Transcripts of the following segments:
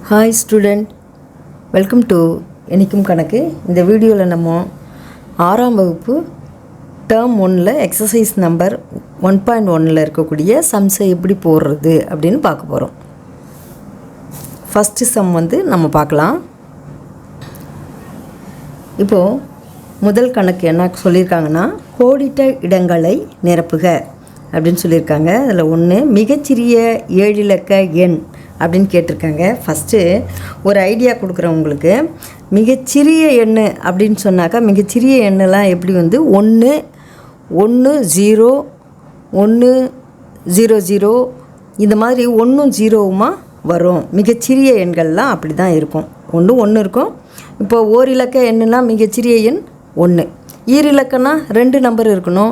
Hi student, welcome to எனிக்கும் கணக்கு. இந்த வீடியோவில் நம்ம 6ஆம் வகுப்பு டேர்ம் 1ல் எக்ஸசைஸ் நம்பர் 1.1ல் இருக்கக்கூடிய சம்ஸை எப்படி போடுறது அப்படின்னு பார்க்க போகிறோம். ஃபஸ்ட்டு சம் நம்ம பார்க்கலாம். இப்போது முதல் கணக்கு என்ன சொல்லியிருக்காங்கன்னா, கோடிட்ட இடங்களை நிரப்புக அப்படின்னு சொல்லியிருக்காங்க. அதில் ஒன்று மிகச்சிறிய 7 இலக்க எண் அப்படின்னு கேட்டிருக்காங்க. ஃபஸ்ட்டு ஒரு ஐடியா கொடுக்குறவங்களுக்கு, மிகச்சிறிய எண் அப்படின்னு சொன்னாக்கா மிகச்சிறிய எண்ணெலாம் எப்படி 1 1 0 1 0 0 இந்த மாதிரி 1 0 வரும். மிகச்சிறிய எண்கள்லாம் அப்படி தான் இருக்கும். 1 1 இருக்கும். இப்போ ஓர் இலக்க எண்ணுனா மிகச்சிறிய எண் 1. ஈர் இலக்கன்னா 2 நம்பர் இருக்கணும்.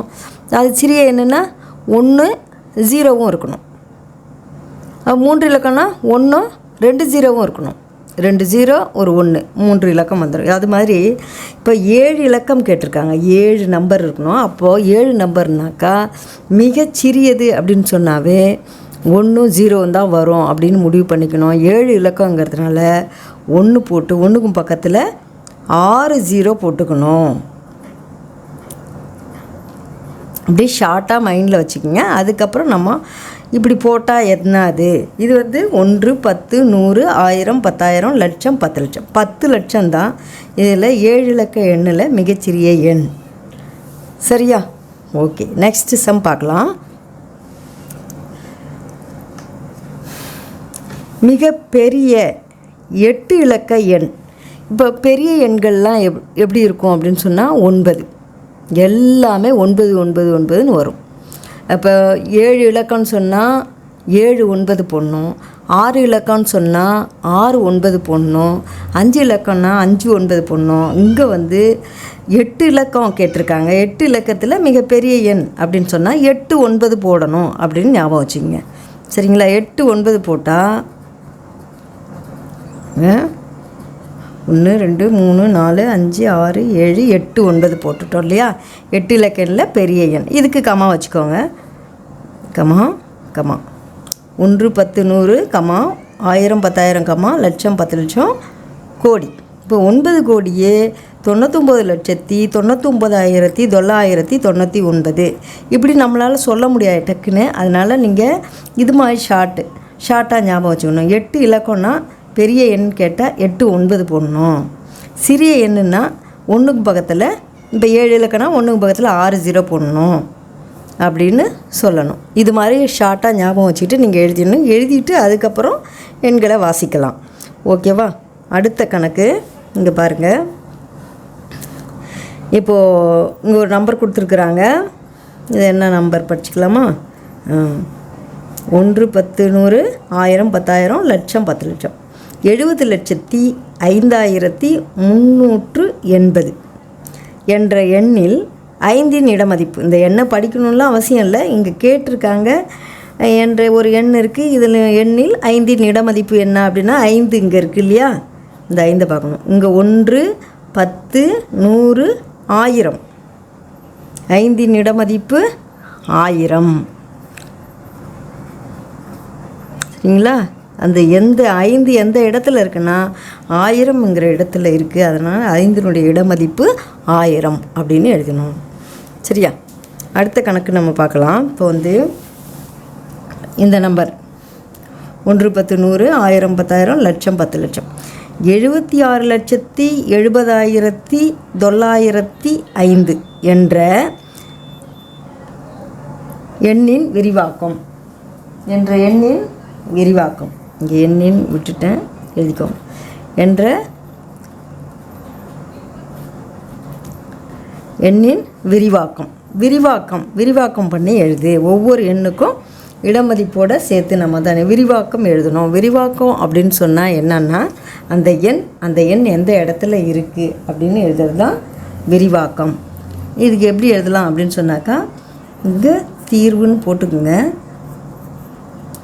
அது சிறிய எண்ணுன்னா 1 0 இருக்கணும். 3 இலக்கம்னா 1 2 0 இருக்கணும். 2 0 ஒரு 1 3 இலக்கம் வந்துடும். அது மாதிரி இப்போ 7 இலக்கம் கேட்டிருக்காங்க. 7 நம்பர் இருக்கணும். அப்போது 7 நம்பர்னாக்கா மிகச்சிறியது அப்படின்னு சொன்னாவே 1 0 தான் வரும் அப்படின்னு முடிவு பண்ணிக்கணும். 7 இலக்கங்கிறதுனால 1 போட்டு 1க்கும் பக்கத்தில் 6 0 போட்டுக்கணும். அப்படி ஷார்ட்டாக மைண்டில் வச்சுக்கோங்க. அதுக்கப்புறம் நம்ம இப்படி போட்டால் என்னது, இது 1 10 100 1000 10000 லட்சம் 10 லட்சம் 10 லட்சம் தான் இதில் 7 இலக்க எண்ணில் மிகச்சிறிய எண். சரியா? ஓகே, நெக்ஸ்ட் சம் பார்க்கலாம். மிக பெரிய 8 இலக்க எண். இப்போ பெரிய எண்கள்லாம் எப்படி இருக்கும் அப்படின்னு சொன்னால் 9. எல்லாமே 9 9 9ன்னு வரும். அப்போ 7 இலக்கம்னு சொன்னால் 7 9 போடணும். 6 இலக்கம்னு சொன்னால் 6 9 போடணும். 5 இலக்கம்னா 5 9 போடணும். இங்கே 8 இலக்கம் கேட்டிருக்காங்க. 8 இலக்கத்தில் மிகப்பெரிய எண் அப்படின்னு சொன்னால் 8 9 போடணும் அப்படின்னு ஞாபகம் வச்சுக்கோங்க. சரிங்களா? 8 9 போட்டால் 1 2 3 4 5 6 7 8 9 போட்டுட்டோம் இல்லையா? 8 இலக்கணில் பெரிய எண். இதுக்கு கமா வச்சுக்கோங்க. கமா 1 10 100 கமா 1000 10000 கமா லட்சம் 10 லட்சம் கோடி. இப்போ 9 கோடியே 99,99,999 இப்படி நம்மளால் சொல்ல முடியாது டக்குன்னு. அதனால் நீங்கள் இது மாதிரி ஷார்ட்டாக ஞாபகம் வச்சுக்கணும். 8 இலக்கம்னா பெரிய எண் கேட்டால் 8 9 போடணும். சிறிய எண்ணுன்னா 1க்கு பக்கத்தில், இப்போ 7 இலக்கம்னா 1க்கு பக்கத்தில் 6 0 போடணும் அப்படின்னு சொல்லணும். இது மாதிரி ஷார்ட்டாக ஞாபகம் வச்சுக்கிட்டு நீங்கள் எழுதிடணும். எழுதிட்டு அதுக்கப்புறம் எண்களை வாசிக்கலாம். ஓகேவா? அடுத்த கணக்கு இங்கே பாருங்கள். இப்போது இங்கே ஒரு நம்பர் கொடுத்துருக்குறாங்க. இது என்ன நம்பர் படிச்சுக்கலாமா? 1 10 100 1000 10000 லட்சம் 10 லட்சம் 70,05,380 என்ற எண்ணில் 5இன் இடமதிப்பு. இந்த எண்ணை படிக்கணும்லாம் அவசியம் இல்லை. இங்கே கேட்டிருக்காங்க என்ற ஒரு எண் இருக்குது. இதில் எண்ணில் 5இன் இடமதிப்பு என்ன அப்படின்னா 5 இங்கே இருக்குது இல்லையா? இந்த 5 பார்க்கணும். இங்கே 1 10 100 1000. 5இன் இடமதிப்பு 1000. சரிங்களா? அந்த 5 எந்த இடத்துல இருக்குன்னா 1000ங்கிற இடத்துல இருக்குது. அதனால் 5னுடைய இடமதிப்பு 1000 அப்படின்னு எழுதணும். சரியா? அடுத்த கணக்கு நம்ம பார்க்கலாம். இப்போ இந்த நம்பர் 1 10 100 1000 10000 லட்சம் 10 லட்சம் 76,70,905 என்ற எண்ணின் விரிவாக்கம். இங்கே எண்ணின் விட்டுட்டேன், எழுதிக்கோங்க. என்ற எண்ணின் விரிவாக்கம் பண்ணி எழுது. ஒவ்வொரு எண்ணுக்கும் இடமதிப்போடு சேர்த்து நம்ம தானே விரிவாக்கம் எழுதணும். விரிவாக்கம் அப்படின்னு சொன்னால் என்னன்னா அந்த எண் எந்த இடத்துல இருக்குது அப்படின்னு எழுதுறது தான் விரிவாக்கம். இதுக்கு எப்படி எழுதலாம் அப்படின்னு சொன்னாக்கா, இங்கே தீர்வுன்னு போட்டுக்குங்க.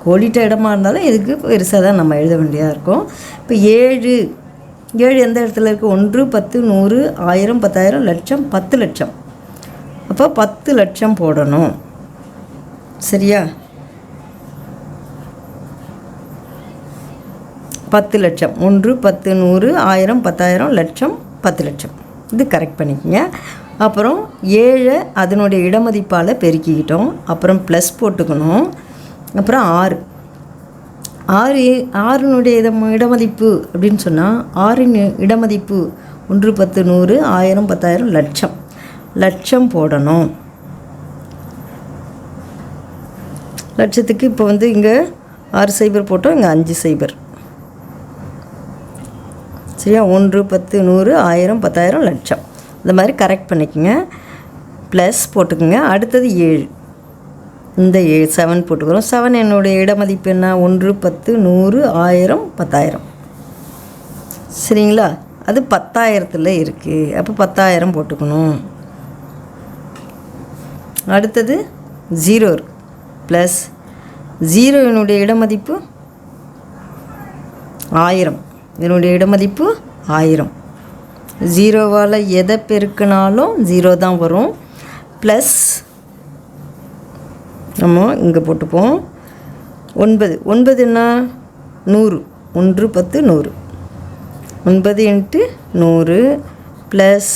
கோடிட்ட இடமா இருந்தாலும் இதுக்கு பெருசாக தான் நம்ம எழுத வேண்டியதாக இருக்கும். இப்போ 7 எந்த இடத்துல இருக்குது? 1 10 100 1000 10000 லட்சம் 10 லட்சம். அப்போ 10 லட்சம் போடணும். சரியா? 10 லட்சம். 1 10 100 1000 10000 லட்சம் 10 லட்சம். இது கரெக்ட் பண்ணிக்கோங்க. அப்புறம் 7 அதனுடைய இடமதிப்பால் பெருக்கிக்கிட்டோம். அப்புறம் ப்ளஸ் போட்டுக்கணும். அப்புறம் 6னுடைய இடமதிப்பு அப்படின்னு சொன்னால் 6இன் இடமதிப்பு 1 10 100 1000 10000 லட்சம் போடணும். லட்சத்துக்கு இப்போ வந்து இங்கே 6 சைபர் போட்டோம், இங்கே 5 சைபர். சரியா? 1 10 100 1000 10000 லட்சம். இந்த மாதிரி கரெக்ட் பண்ணிக்கோங்க. ப்ளஸ் போட்டுக்கோங்க. அடுத்தது 7. இந்த 7 போட்டுக்கிறோம். 7 என்னுடைய இடமதிப்பு என்ன? 1 10 100 1000 10000. சரிங்களா? அது 10,000த்தில் இருக்குது. அப்போ 10,000 போட்டுக்கணும். அடுத்தது 0 இருக்குது. ப்ளஸ் 0 என்னுடைய இடமதிப்பு 1000. இதனுடைய இடமதிப்பு 1000. 0வால் எதை பெருக்கினாலும் 0 தான் வரும். ப்ளஸ் நம்ம இங்கே போட்டுப்போம் 9. 9 என்ன? 100. 1 10 100. 9 × 100 ப்ளஸ்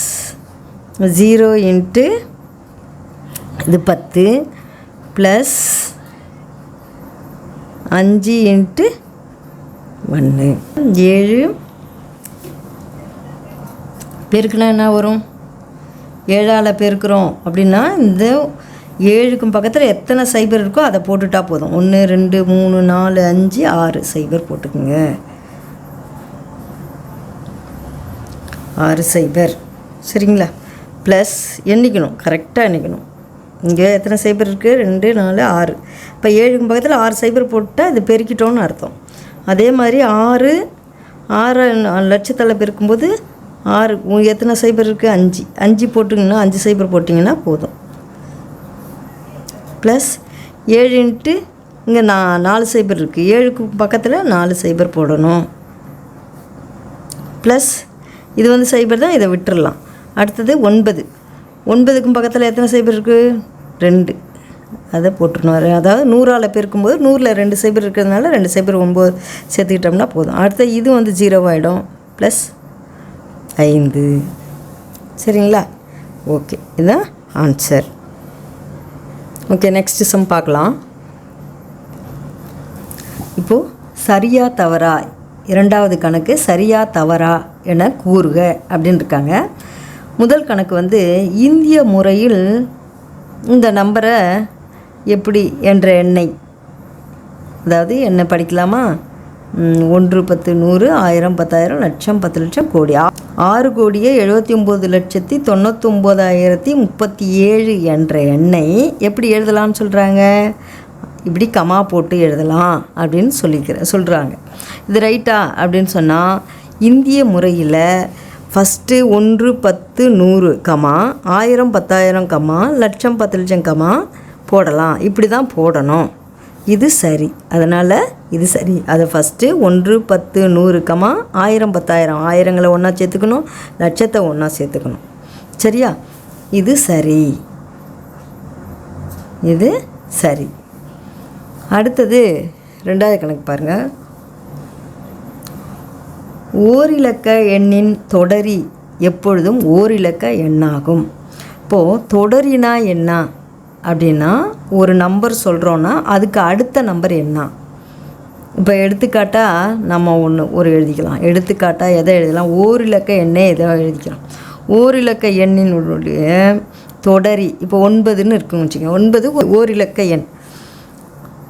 0 × இது 10 ப்ளஸ் 5 × 1 7 பெருக்குனா என்ன வரும்? 7ஆல் பெருக்கிறோம் அப்படின்னா இந்த 7க்கும் பக்கத்தில் எத்தனை சைபர் இருக்கோ அதை போட்டுட்டா போதும். 1 2 3 4 5 6 சைபர் போட்டுக்குங்க. 6 சைபர். சரிங்களா? ப்ளஸ் எண்ணிக்கணும், கரெக்டாக எண்ணிக்கணும். இங்கே எத்தனை சைபர் இருக்குது? 2 4 6. இப்போ 7க்கும் பக்கத்தில் 6 சைபர் போட்டால் இது பெருக்கிட்டோன்னு அர்த்தம். அதே மாதிரி 6 லட்சத்தில் பெருக்கும்போது 6 எத்தனை சைபர் இருக்குது? 5. 5 போட்டிங்கன்னா 5 சைபர் போட்டிங்கன்னா போதும். ப்ளஸ் 7 × இங்கே 4 சைபர் இருக்குது. 7க்கு பக்கத்தில் 4 சைபர் போடணும். ப்ளஸ் இது வந்து சைபர் தான், இதை விட்டுடலாம். அடுத்தது 9. 9க்கும் பக்கத்தில் எத்தனை சைபர் இருக்குது? 2. அதை போட்டுருணும். அதாவது 100ஆல் பெருக்கும்போது 100ல் 2 சைபர் இருக்கிறதுனால 2 சைபர் 9 சேர்த்துக்கிட்டோம்னா போதும். அடுத்த இது வந்து 0 ஆகிடும். ப்ளஸ் 5. சரிங்களா? ஓகே, இதுதான் ஆன்சர். ஓகே, நெக்ஸ்ட் சம் பார்க்கலாம். இப்போது சரியா தவறா, 2வது கணக்கு சரியா தவறா என கூறுக அப்படின்னு இருக்காங்க. முதல் கணக்கு வந்து இந்திய முறையில் இந்த நம்பரை எப்படி என்ற எண்ணை, அதாவது என்ன படிக்கலாமா? 1 10 100 1000 10000 லட்சம் 10 லட்சம் கோடி 6,79,99,037 என்ற எண்ணை எப்படி எழுதலாம்னு சொல்கிறாங்க? இப்படி கமா போட்டு எழுதலாம் அப்படின்னு சொல்கிறாங்க. இது ரைட்டா அப்படின்னு சொன்னால் இந்திய முறையில் ஃபஸ்ட்டு 1 10 100 கமா 1000 10000 கமா லட்சம் 10 லட்சம் கமா போடலாம். இப்படி தான் போடணும். இது சரி. அதனால் இது சரி. அதை ஃபஸ்ட்டு 1 10 100 கமா 1000 10000 ஆயிரங்களை ஒன்றா சேர்த்துக்கணும், லட்சத்தை ஒன்றா சேர்த்துக்கணும். சரியா? இது சரி. இது சரி. அடுத்தது 2வது கணக்கு பாருங்கள். ஓரிலக்க எண்ணின் தொடரி எப்பொழுதும் ஓரிலக்க எண்ணாகும். இப்போது தொடரினா என்ன அப்படின்னா, ஒரு நம்பர் சொல்கிறோன்னா அதுக்கு அடுத்த நம்பர் என்ன? இப்போ எடுத்துக்காட்டாக நம்ம ஒரு எழுதிக்கலாம். எடுத்துக்காட்டாக எதை எழுதலாம்? ஓரிலக்க எண்ணை எதை எழுதிக்கலாம்? ஓரிலக்க எண்ணினுடைய தொடரி இப்போ 9ன்னு இருக்குன்னு வச்சுக்கோங்க. 9 ஓரிலக்க எண்.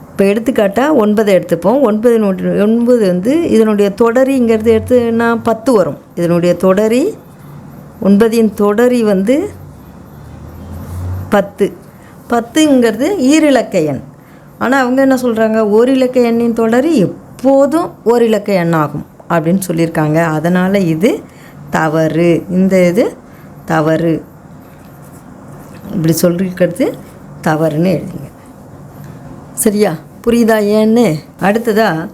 இப்போ எடுத்துக்காட்டாக 9 எடுத்துப்போம். 9 வந்து இதனுடைய தொடரிங்கிறது எடுத்துன்னா 10 வரும். இதனுடைய தொடரி 9இன் தொடரி வந்து 10. 10ங்கிறது ஈரிலக்க எண். ஆனால் அவங்க என்ன சொல்கிறாங்க? ஓரிலக்க எண்ணின் தொடரி எப்போதும் ஓரிலக்க எண் ஆகும் அப்படின்னு சொல்லியிருக்காங்க. அதனால் இது தவறு. இந்த இது தவறு. இப்படி சொல்லியிருக்கிறது தவறுன்னு எழுதுங்க. சரியா? புரியுதா ஏன்னு? அடுத்ததாக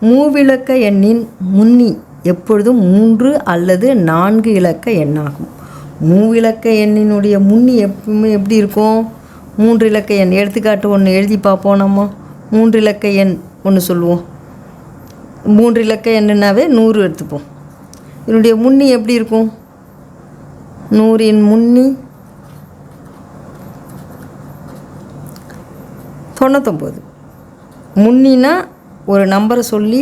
மூவிலக்க எண்ணின் முன்னி எப்பொழுதும் 3 அல்லது 4 இலக்க எண்ணாகும். மூவிலக்க எண்ணினுடைய முன்னி எப்பவுமே எப்படி இருக்கும்? 3 இலக்க எண். எடுத்துக்காட்டு ஒன்று எழுதி பார்ப்போம். நம்ம 3 இலக்க எண் ஒன்று சொல்லுவோம். 3 இலக்க எண்ணுனாவே 100 எடுத்துப்போம். இதனுடைய முன்னி எப்படி இருக்கும்? 100இன் முன்னி 99. முன்னினா ஒரு நம்பரை சொல்லி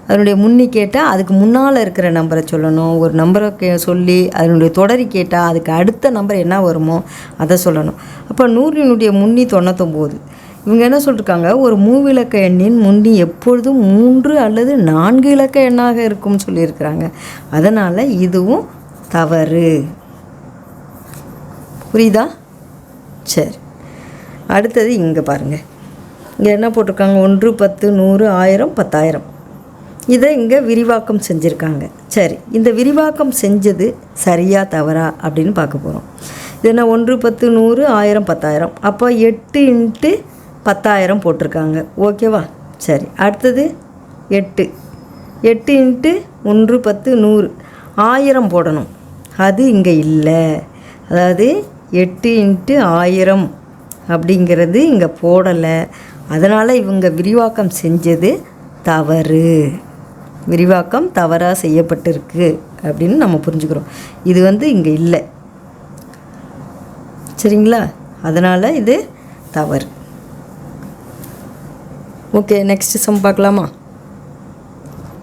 அதனுடைய முன்னி கேட்டால் அதுக்கு முன்னால் இருக்கிற நம்பரை சொல்லணும். ஒரு நம்பரை சொல்லி அதனுடைய தொடரி கேட்டால் அதுக்கு அடுத்த நம்பர் என்ன வருமோ அதை சொல்லணும். அப்போ 100இனுடைய முன்னி 99. இவங்க என்ன சொல்லியிருக்காங்க, ஒரு மூவிலக்க எண்ணின் முன்னி எப்பொழுதும் 3 அல்லது 4 இலக்க எண்ணாக இருக்கும்னு சொல்லியிருக்கிறாங்க. அதனால் இதுவும் தவறு. புரியுதா? சரி, அடுத்தது இங்கே பாருங்கள். இங்கே என்ன போட்டிருக்காங்க? 1, 10, 100, 1000, 10000. இதை இங்கே விரிவாக்கம் செஞ்சுருக்காங்க. சரி, இந்த விரிவாக்கம் செஞ்சது சரியா தவறா அப்படின்னு பார்க்க போகிறோம். இது என்ன? 1, 10, 100, 1000, 10000. அப்போ 8 × 10000 போட்டிருக்காங்க. ஓகேவா? சரி, அடுத்தது 8 × 1, 10, 100, 1000 போடணும். அது இங்கே இல்லை. அதாவது 8 × 1000 அப்படிங்கிறது இங்கே போடலை. அதனால் இவங்க விரிவாக்கம் செஞ்சது தவறு. விரிவாக்கம் தவறாக செய்யப்பட்டிருக்கு அப்படின்னு நம்ம புரிஞ்சுக்கிறோம். இது இங்கே இல்லை. சரிங்களா? அதனால் இது தவறு. ஓகே, நெக்ஸ்ட் சம் பார்க்கலாமா?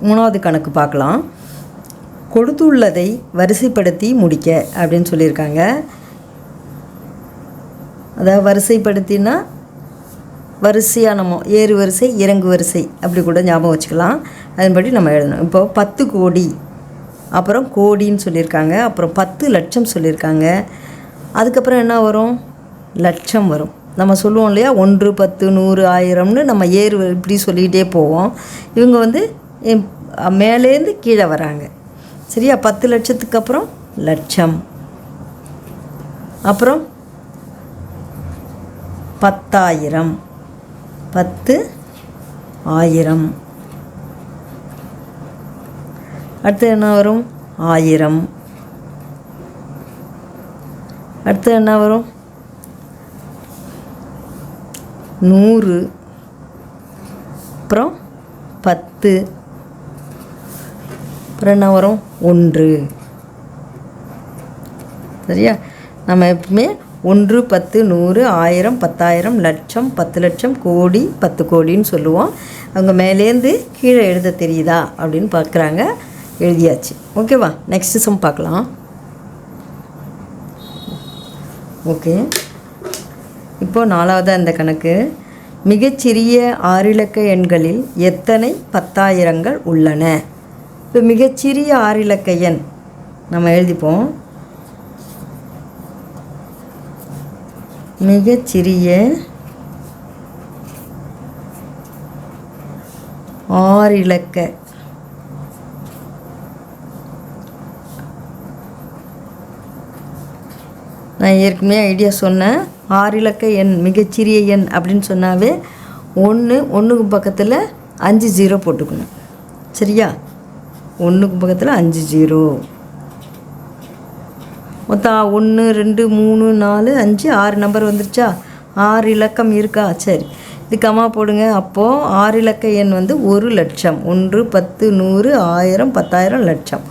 3வது கணக்கு பார்க்கலாம். கொடுத்துள்ளதை வரிசைப்படுத்தி முடிக்க அப்படின்னு சொல்லியிருக்காங்க. அதாவது வரிசைப்படுத்தினா வரிசையாக நம்ம ஏறு வரிசை இறங்கு வரிசை அப்படி கூட ஞாபகம் வச்சுக்கலாம். அதன்படி நம்ம எழுதணும். இப்போ 10 கோடி, அப்புறம் கோடின்னு சொல்லியிருக்காங்க, அப்புறம் 10 லட்சம் சொல்லியிருக்காங்க. அதுக்கப்புறம் என்ன வரும்? லட்சம் வரும். நம்ம சொல்லுவோம் இல்லையா, 1, 10, 100, 1000ன்னு நம்ம ஏறு இப்படி சொல்லிகிட்டே போவோம். இவங்க மேலேருந்து கீழே வராங்க. சரியா? 10 லட்சத்துக்கு அப்புறம் லட்சம், அப்புறம் 10000, 10,000. அடுத்து என்ன வரும்? 1000. அடுத்து என்ன வரும்? 100, அப்புறம் 10, அப்புறம் என்ன வரும்? 1. சரியா? நம்ம எப்பவுமே 1, 10, 100, 1000, 10000, லட்சம், 10 லட்சம், கோடி, 10 கோடின்னு சொல்லுவோம். அவங்க மேலேருந்து கீழே எழுத தெரியுதா அப்படின்னு பார்க்குறாங்க. எழுதியாச்சு. ஓகேவா? நெக்ஸ்ட் சம் பார்க்கலாம். ஓகே, இப்போது 4வதாக இந்த கணக்கு. மிகச்சிறிய 6 இலக்க எண்களில் எத்தனை 10000கள் உள்ளன? இப்போ மிகச்சிறிய 6 இலக்க எண் நம்ம எழுதிப்போம். மிகச்சிறிய 6 இலக்க நான் ஏற்கனவே ஐடியா சொன்னேன். 6 இலக்க எண் மிகச்சிறிய எண் அப்படின்னு சொன்னாவே 1க்கு பக்கத்தில் 5 0 போட்டுக்கணும். சரியா? 1க்கு பக்கத்தில் 5 0. மொத்தம் 1, 2, 3, 4, 5, 6 நம்பர் வந்துருச்சா? 6 இலக்கம் இருக்கா? சரி, இது கமா போடுங்க. அப்போது 6 இலக்க எண் 1 லட்சம். 1, 10, 100, 1000, 10000, லட்சம்.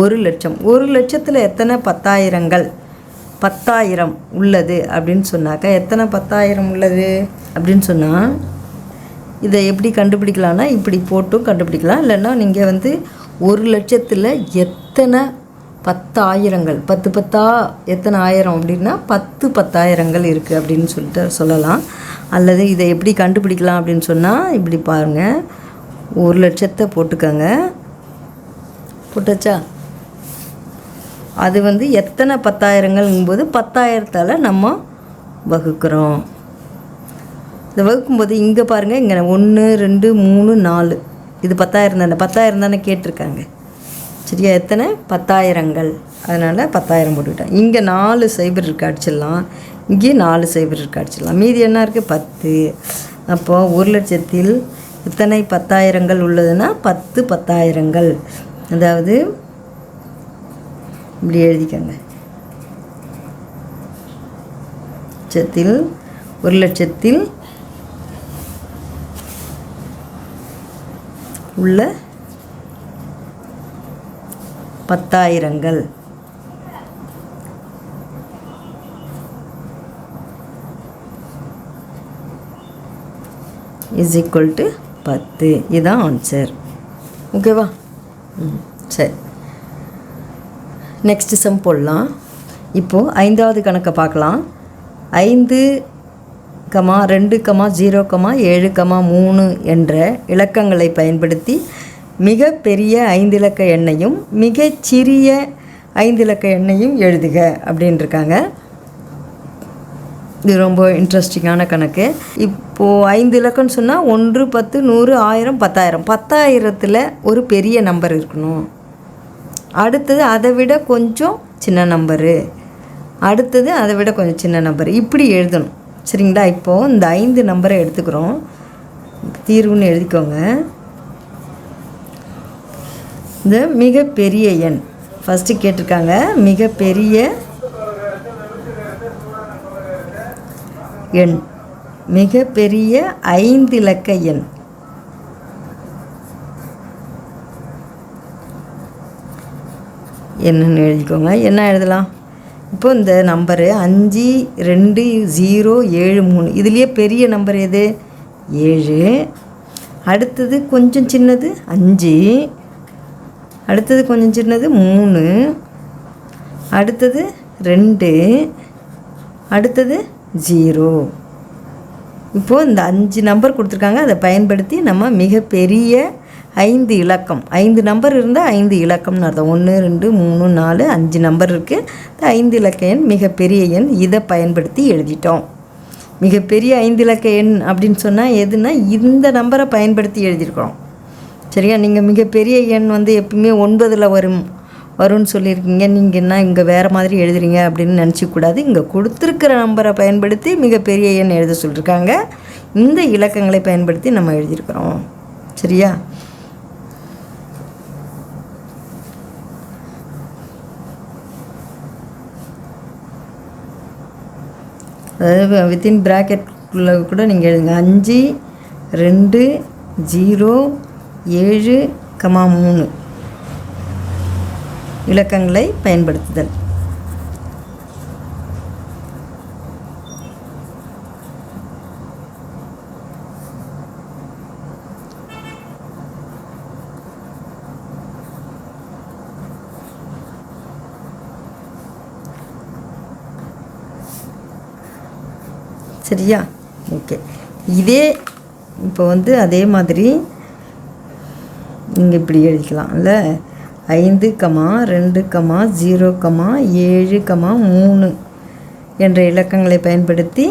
1 லட்சம். 1 லட்சத்தில் எத்தனை 10000கள் 10000 உள்ளது அப்படின்னு சொன்னாக்கா, எத்தனை 10000 உள்ளது அப்படின்னு சொன்னால் இதை எப்படி கண்டுபிடிக்கலான்னா இப்படி போட்டும் கண்டுபிடிக்கலாம். இல்லைன்னா நீங்கள் 1 லட்சத்தில் எத்தனை 10000கள் 10 10 எத்தனை 1000 அப்படின்னா 10 10000கள் இருக்குது அப்படின்னு சொல்லிட்டு சொல்லலாம். அல்லது இதை எப்படி கண்டுபிடிக்கலாம் அப்படின்னு சொன்னால் இப்படி பாருங்கள். 1 லட்சத்தை போட்டுக்கோங்க. போட்டாச்சா? அது எத்தனை 10000ங்கள்ங்கும்போது 10000ஆல் நம்ம வகுக்கிறோம். இந்த வகுக்கும்போது இங்கே பாருங்கள், இங்கே 1, 2, 3, 4 இது 10000 தானே? 10000 தானே கேட்டிருக்காங்க. சரியா? எத்தனை 10000கள். அதனால் 10000 போட்டுக்கிட்டேன். இங்கே 4 0 இருக்குது, அடிச்சிடலாம். இங்கே 4 0 இருக்குது, அடிச்சிடலாம். மீதி என்ன இருக்குது? 10. அப்போது 1 லட்சத்தில் எத்தனை 10000கள் உள்ளதுன்னா 10 10000கள். அதாவது இப்படி எழுதிக்கங்க. ஒரு லட்சத்தில் உள்ள பத்தாயிரங்கள். Is equal to 10. இதுதான் ஆன்சர். ஓகேவா? சரி, நெக்ஸ்ட் சம் போடலாம். இப்போது 5வது கணக்கை பார்க்கலாம். 5, 2, 0, 7, 3 என்ற இலக்கங்களை பயன்படுத்தி மிகப்பெரிய 5 இலக்க எண்ணையும் மிகச்சிறிய 5 இலக்க எண்ணையும் எழுதுக அப்படின்ட்டுருக்காங்க. இது ரொம்ப இன்ட்ரெஸ்டிங்கான கணக்கு. இப்போது 5 இலக்கம்னு சொன்னால் 1, 10, 100, 1000, 10,000. 10,000த்தில் ஒரு பெரிய நம்பர் இருக்கணும். அடுத்தது அதை விட கொஞ்சம் சின்ன நம்பரு, அடுத்தது அதை விட கொஞ்சம் சின்ன நம்பர், இப்படி எழுதணும். சரிங்களா? இப்போது இந்த 5 நம்பரை எடுத்துக்கிறோம். தீர்வுன்னு எழுதிக்கோங்க. இந்த மிகப்பெரிய எண் ஃபஸ்ட்டு கேட்டிருக்காங்க. மிகப்பெரிய எண், மிகப்பெரிய 5 இலக்க எண். என்னன்னு எழுதிக்கோங்க. என்ன எழுதலாம்? இப்போ இந்த நம்பரு 5, 2, 0, 7, 3. இதுலேயே பெரிய நம்பர் எது? 7. அடுத்தது கொஞ்சம் சின்னது 5. அடுத்தது கொஞ்சம் சின்னது 3. அடுத்தது 2. அடுத்தது 0. இப்போது இந்த 5 நம்பர் கொடுத்துருக்காங்க. அதை பயன்படுத்தி நம்ம மிகப்பெரிய 5 இலக்கம், 5 நம்பர் இருந்தால் 5 இலக்கம்னு அர்த்தம். 1, 2, 3, 4, 5 நம்பர் இருக்குது. இந்த 5 இலக்க எண் மிகப்பெரிய எண். இதை பயன்படுத்தி எழுதிட்டோம். மிகப்பெரிய 5 இலக்க எண் அப்படின்னு சொன்னால் எதுனா இந்த நம்பரை பயன்படுத்தி எழுதியிருக்கிறோம். சரியா? நீங்கள் மிகப்பெரிய எண் எப்பவுமே 9ல் வரும்னு சொல்லியிருக்கீங்க. நீங்கள் என்ன இங்கே வேறு மாதிரி எழுதுறீங்க அப்படின்னு நினச்சிக்கூடாது. இங்கே கொடுத்துருக்கிற நம்பரை பயன்படுத்தி மிகப்பெரிய எண் எழுத சொல்லியிருக்காங்க. இந்த இலக்கங்களை பயன்படுத்தி நம்ம எழுதியிருக்கிறோம். சரியா? அதாவது வித்தின் ப்ராக்கெட்டுக்குள்ளே கூட நீங்கள் எழுதுங்க. 5, 2, 0, 7, 3 இலக்கங்களை பயன்படுத்துதல். சரியா? ஓகே. இதே இப்போ அதே மாதிரி நீங்கள் இப்படி எழுதிக்கலாம்ல. 5, 2, 0, 7, 3 என்ற இலக்கங்களை பயன்படுத்தி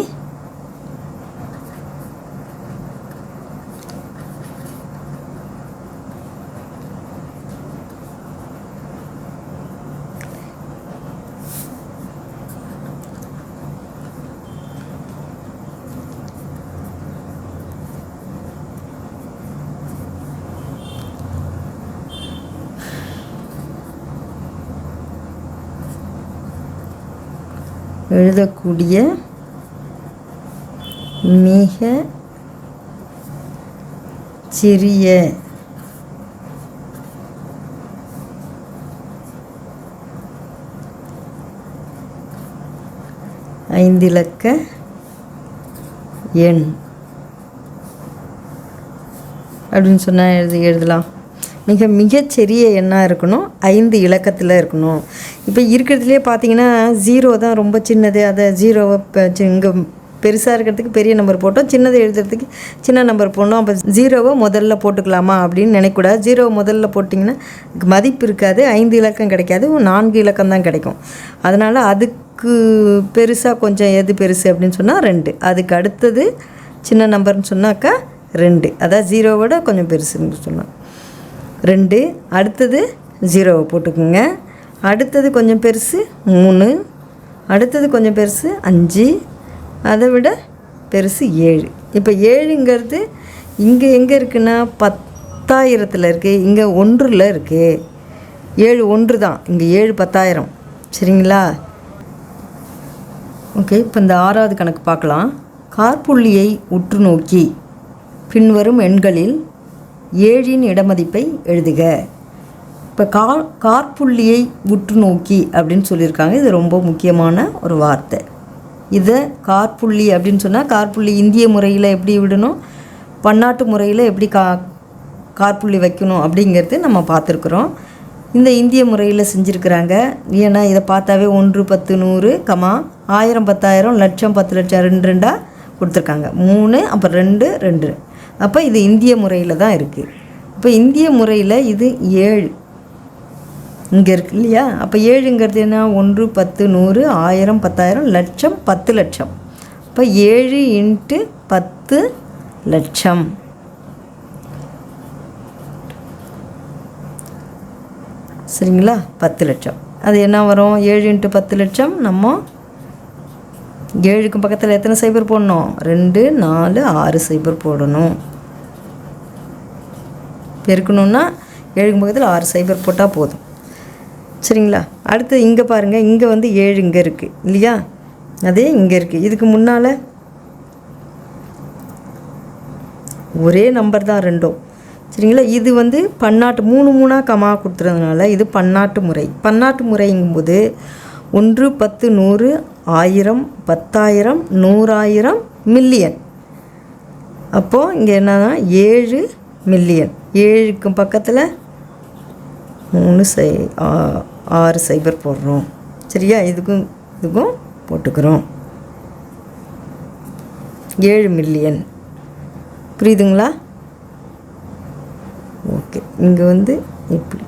எழுதக்கூடிய மிக சிறிய ஐந்திலக்க எண் அப்படின்னு சொன்னால் எழுதலாம். மிகச்சிறிய எண்ணாக இருக்கணும், 5 இலக்கத்தில் இருக்கணும். இப்போ இருக்கிறதுலே பார்த்தீங்கன்னா 0 தான் ரொம்ப சின்னது. அதை 0வை இங்கே பெருசாக இருக்கிறதுக்கு பெரிய நம்பர் போட்டோம், சின்னதை எழுதுறதுக்கு சின்ன நம்பர் போடணும். அப்போ 0வை முதல்ல போட்டுக்கலாமா அப்படின்னு நினைக்கக்கூடாது. 0வை முதல்ல போட்டிங்கன்னா மதிப்பு இருக்காது, 5 இலக்கம் கிடைக்காது, 4 இலக்கம் தான் கிடைக்கும். அதனால் அதுக்கு பெருசாக கொஞ்சம் எது பெருசு அப்படின்னு சொன்னால் 2. அதுக்கு அடுத்தது சின்ன நம்பர்னு சொன்னாக்கா 2, அதான் 0வோட கொஞ்சம் பெருசுன்னு சொன்னால் 2. அடுத்தது 0வை போட்டுக்குங்க. அடுத்தது கொஞ்சம் பெருசு 3. அடுத்தது கொஞ்சம் பெருசு 5. அதை விட பெருசு 7. இப்போ 7ங்கிறது இங்கே எங்கே இருக்குன்னா 10,000த்தில் இருக்குது, இங்கே 1ல் இருக்குது. 7 1 தான், இங்கே 7 10,000. சரிங்களா? ஓகே. இப்போ இந்த 6வது கணக்கு பார்க்கலாம். காற்புள்ளியை உற்று நோக்கி பின்வரும் எண்களில் 7இன் இடமதிப்பை எழுதுக. இப்போ காற்புள்ளியை உற்று நோக்கி அப்படின்னு சொல்லியிருக்காங்க. இது ரொம்ப முக்கியமான ஒரு வார்த்தை. இதை காற்புள்ளி அப்படின்னு சொன்னால், காற்புள்ளி இந்திய முறையில் எப்படி விடணும், பன்னாட்டு முறையில் எப்படி காற்புள்ளி வைக்கணும் அப்படிங்கிறது நம்ம பார்த்துருக்குறோம். இந்த இந்திய முறையில் செஞ்சுருக்கிறாங்க. ஏன்னா இதை பார்த்தாவே 1 10 100 1000 10000 லட்சம் 10 லட்சம் 2 2 கொடுத்துருக்காங்க. 3 அப்புறம் 2 2. அப்போ இது இந்திய முறையில் தான் இருக்குது. இப்போ இந்திய முறையில் இது 7 இங்கே இருக்குது இல்லையா? அப்போ 7ங்கிறது என்ன? 1 10 100 1000 10000 லட்சம் 10 லட்சம். இப்போ 7 × 10 லட்சம். சரிங்களா? 10 லட்சம். அது என்ன வரும்? 7 × 10 லட்சம். நம்ம 7க்கு பக்கத்தில் எத்தனை சைபர் போடணும்? 2 4 6 சைபர் போடணும். பெருக்கணுன்னா 7க்கு பக்கத்தில் 6 சைபர் போட்டால் போதும். சரிங்களா? அடுத்து இங்கே பாருங்கள், இங்கே வந்து 7 இங்கே இருக்குது இல்லையா? அதே இங்கே இருக்குது. இதுக்கு முன்னால் ஒரே நம்பர் தான் ரெண்டும். சரிங்களா? இது வந்து பன்னாட்டு 3 3 கொடுத்துறதுனால இது பன்னாட்டு முறை. பன்னாட்டு முறைங்கும்போது 1 10 100 1000 10000 100000 மில்லியன். அப்போது இங்கே என்னன்னா 7 மில்லியன். 7க்கு பக்கத்தில் 6 சைபர் போடுறோம். சரியா? இதுக்கும் போட்டுக்கிறோம். 7 மில்லியன். புரியுதுங்களா? ஓகே. இங்கே வந்து இப்படி